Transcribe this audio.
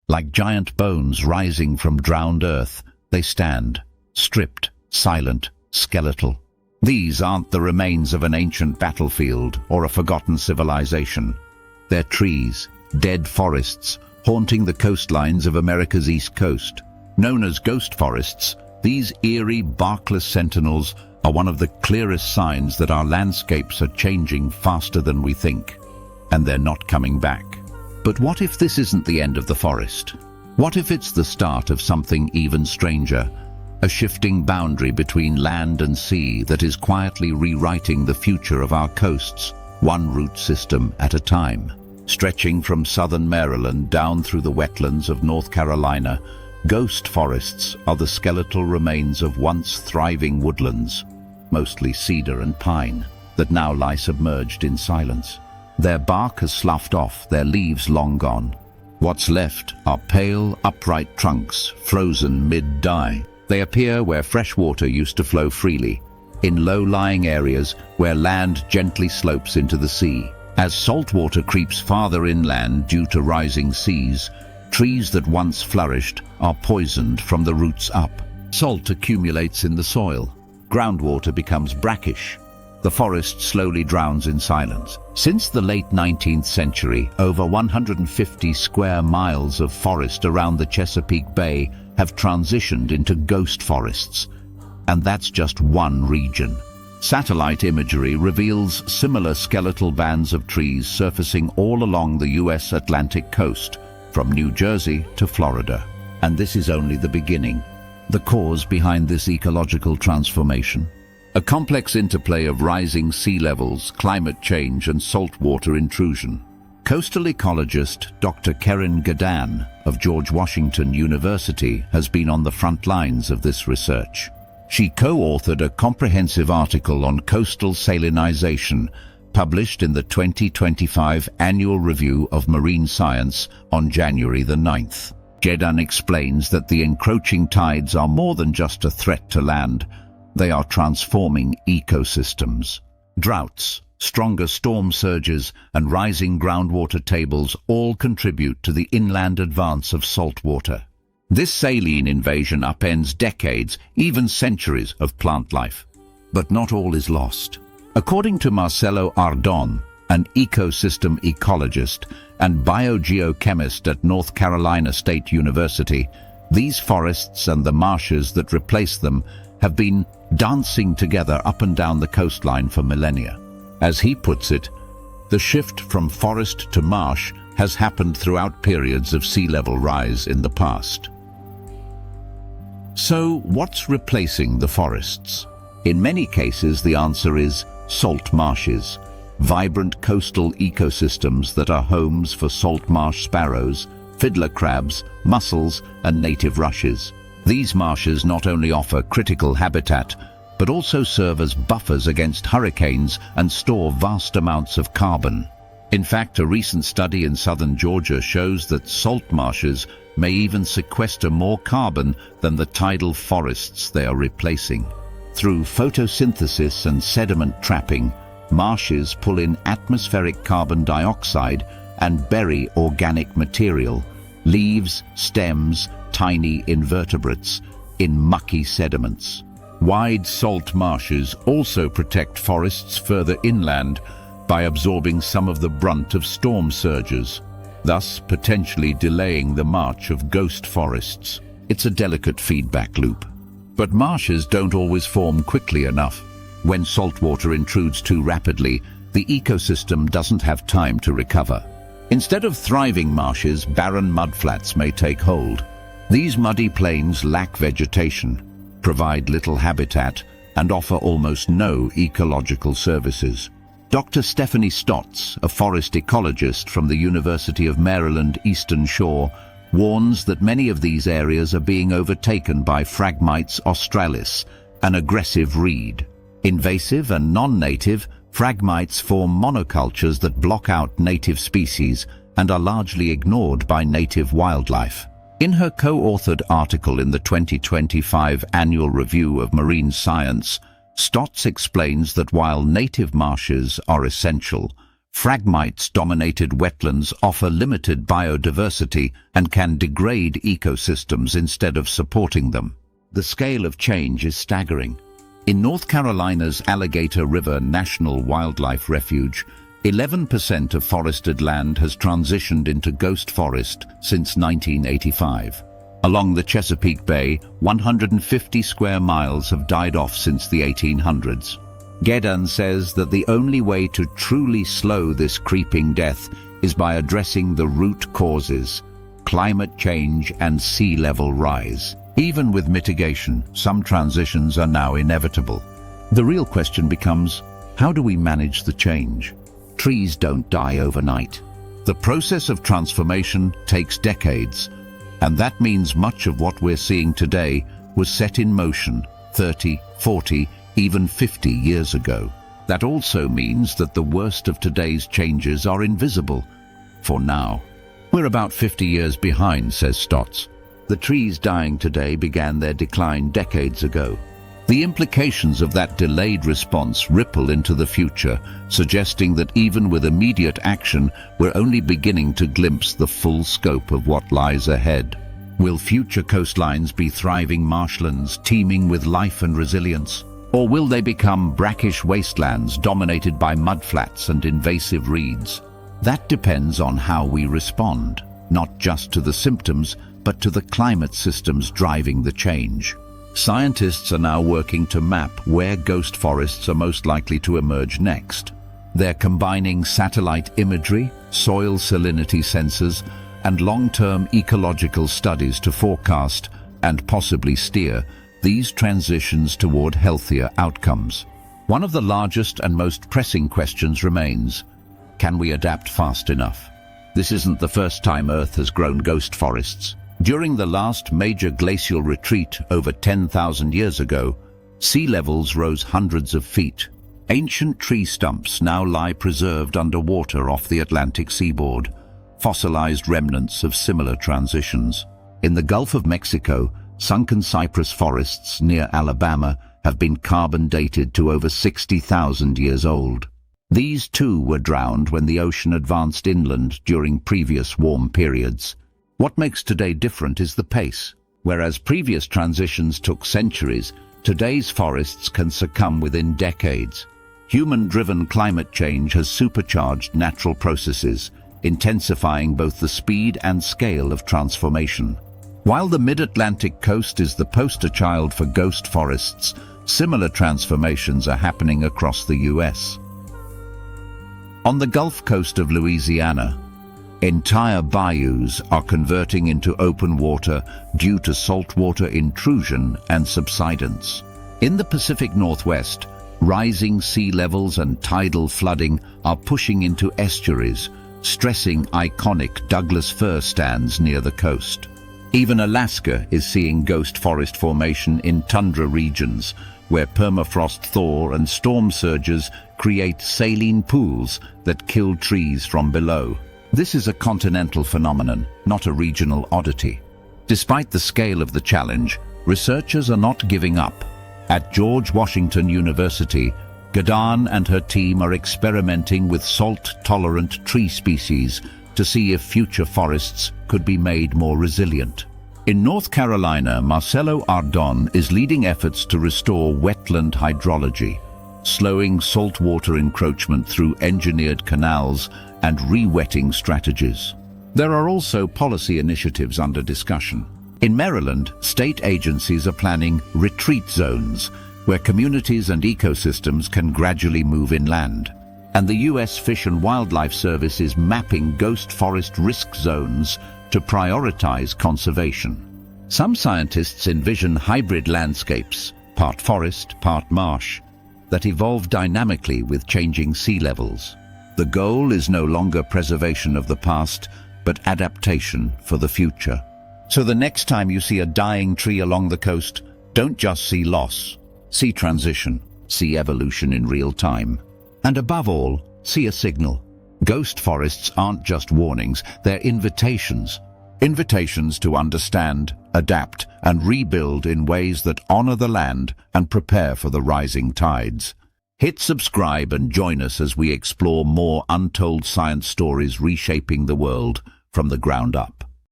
Like giant bones rising from drowned earth, they stand, stripped, silent, skeletal. These aren't the remains of an ancient battlefield or a forgotten civilization. They're trees, dead forests, haunting the coastlines of America's east coast. Known as ghost forests, these eerie, barkless sentinels are one of the clearest signs that our landscapes are changing faster than we think. And they're not coming back. But what if this isn't the end of the forest? What if it's the start of something even stranger? A shifting boundary between land and sea that is quietly rewriting the future of our coasts, one root system at a time. Stretching from southern Maryland down through the wetlands of North Carolina, ghost forests are the skeletal remains of once thriving woodlands, mostly cedar and pine, that now lie submerged in silence. Their bark has sloughed off, their leaves long gone. What's left are pale, upright trunks, frozen mid-die. They appear where fresh water used to flow freely, in low-lying areas where land gently slopes into the sea. As salt water creeps farther inland due to rising seas, trees that once flourished are poisoned from the roots up. Salt accumulates in the soil. Groundwater becomes brackish. The forest slowly drowns in silence. Since the late 19th century, over 150 square miles of forest around the Chesapeake Bay have transitioned into ghost forests. And that's just one region. Satellite imagery reveals similar skeletal bands of trees surfacing all along the U.S. Atlantic coast, from New Jersey to Florida. And this is only the beginning. The cause behind this ecological transformation? A complex interplay of rising sea levels, climate change, and saltwater intrusion. Coastal ecologist Dr. Karen Gadan of George Washington University has been on the front lines of this research. She co-authored a comprehensive article on coastal salinization, published in the 2025 Annual Review of Marine Science on January the 9th. Gadan explains that the encroaching tides are more than just a threat to land. They are transforming ecosystems. Droughts, stronger storm surges, and rising groundwater tables all contribute to the inland advance of saltwater. This saline invasion upends decades, even centuries of plant life. But not all is lost. According to Marcelo Ardon, an ecosystem ecologist and biogeochemist at North Carolina State University, these forests and the marshes that replace them have been dancing together up and down the coastline for millennia. As he puts it, the shift from forest to marsh has happened throughout periods of sea level rise in the past. So, what's replacing the forests? In many cases, the answer is salt marshes, vibrant coastal ecosystems that are homes for salt marsh sparrows, fiddler crabs, mussels, and native rushes. These marshes not only offer critical habitat, but also serve as buffers against hurricanes and store vast amounts of carbon. In fact, a recent study in southern Georgia shows that salt marshes may even sequester more carbon than the tidal forests they are replacing. Through photosynthesis and sediment trapping, marshes pull in atmospheric carbon dioxide and bury organic material, leaves, stems, tiny invertebrates, in mucky sediments. Wide salt marshes also protect forests further inland by absorbing some of the brunt of storm surges, thus potentially delaying the march of ghost forests. It's a delicate feedback loop. But marshes don't always form quickly enough. When saltwater intrudes too rapidly, the ecosystem doesn't have time to recover. Instead of thriving marshes, barren mudflats may take hold. These muddy plains lack vegetation, provide little habitat, and offer almost no ecological services. Dr. Stephanie Stotts, a forest ecologist from the University of Maryland Eastern Shore, warns that many of these areas are being overtaken by Phragmites australis, an aggressive reed. Invasive and non-native, Phragmites form monocultures that block out native species and are largely ignored by native wildlife. In her co-authored article in the 2025 Annual Review of Marine Science, Stotts explains that while native marshes are essential, Phragmites-dominated wetlands offer limited biodiversity and can degrade ecosystems instead of supporting them. The scale of change is staggering. In North Carolina's Alligator River National Wildlife Refuge, 11% of forested land has transitioned into ghost forest since 1985. Along the Chesapeake Bay, 150 square miles have died off since the 1800s. Gedan says that the only way to truly slow this creeping death is by addressing the root causes: climate change and sea level rise. Even with mitigation, some transitions are now inevitable. The real question becomes, how do we manage the change? Trees don't die overnight. The process of transformation takes decades, and that means much of what we're seeing today was set in motion 30, 40, even 50 years ago. That also means that the worst of today's changes are invisible, for now. We're about 50 years behind, says Stotts. The trees dying today began their decline decades ago. The implications of that delayed response ripple into the future, suggesting that even with immediate action, we're only beginning to glimpse the full scope of what lies ahead. Will future coastlines be thriving marshlands teeming with life and resilience? Or will they become brackish wastelands dominated by mudflats and invasive reeds? That depends on how we respond, not just to the symptoms, but to the climate systems driving the change. Scientists are now working to map where ghost forests are most likely to emerge next. They're combining satellite imagery, soil salinity sensors, and long-term ecological studies to forecast and possibly steer these transitions toward healthier outcomes. One of the largest and most pressing questions remains: can we adapt fast enough? This isn't the first time Earth has grown ghost forests. During the last major glacial retreat over 10,000 years ago, sea levels rose hundreds of feet. Ancient tree stumps now lie preserved underwater off the Atlantic seaboard, fossilized remnants of similar transitions. In the Gulf of Mexico, sunken cypress forests near Alabama have been carbon dated to over 60,000 years old. These too were drowned when the ocean advanced inland during previous warm periods. What makes today different is the pace. Whereas previous transitions took centuries, today's forests can succumb within decades. Human-driven climate change has supercharged natural processes, intensifying both the speed and scale of transformation. While the mid-Atlantic coast is the poster child for ghost forests, similar transformations are happening across the US. On the Gulf Coast of Louisiana, entire bayous are converting into open water due to saltwater intrusion and subsidence. In the Pacific Northwest, rising sea levels and tidal flooding are pushing into estuaries, stressing iconic Douglas fir stands near the coast. Even Alaska is seeing ghost forest formation in tundra regions, where permafrost thaw and storm surges create saline pools that kill trees from below. This is a continental phenomenon, not a regional oddity. Despite the scale of the challenge, researchers are not giving up. At George Washington University, Gedan and her team are experimenting with salt-tolerant tree species to see if future forests could be made more resilient. In North Carolina, Marcelo Ardon is leading efforts to restore wetland hydrology, slowing saltwater encroachment through engineered canals and re-wetting strategies. There are also policy initiatives under discussion. In Maryland, state agencies are planning retreat zones, where communities and ecosystems can gradually move inland. And the U.S. Fish and Wildlife Service is mapping ghost forest risk zones to prioritize conservation. Some scientists envision hybrid landscapes, part forest, part marsh, that evolve dynamically with changing sea levels. The goal is no longer preservation of the past, but adaptation for the future. So the next time you see a dying tree along the coast, don't just see loss. See transition, see evolution in real time. And above all, see a signal. Ghost forests aren't just warnings, they're invitations. Invitations to understand, adapt, and rebuild in ways that honor the land and prepare for the rising tides. Hit subscribe and join us as we explore more untold science stories reshaping the world from the ground up.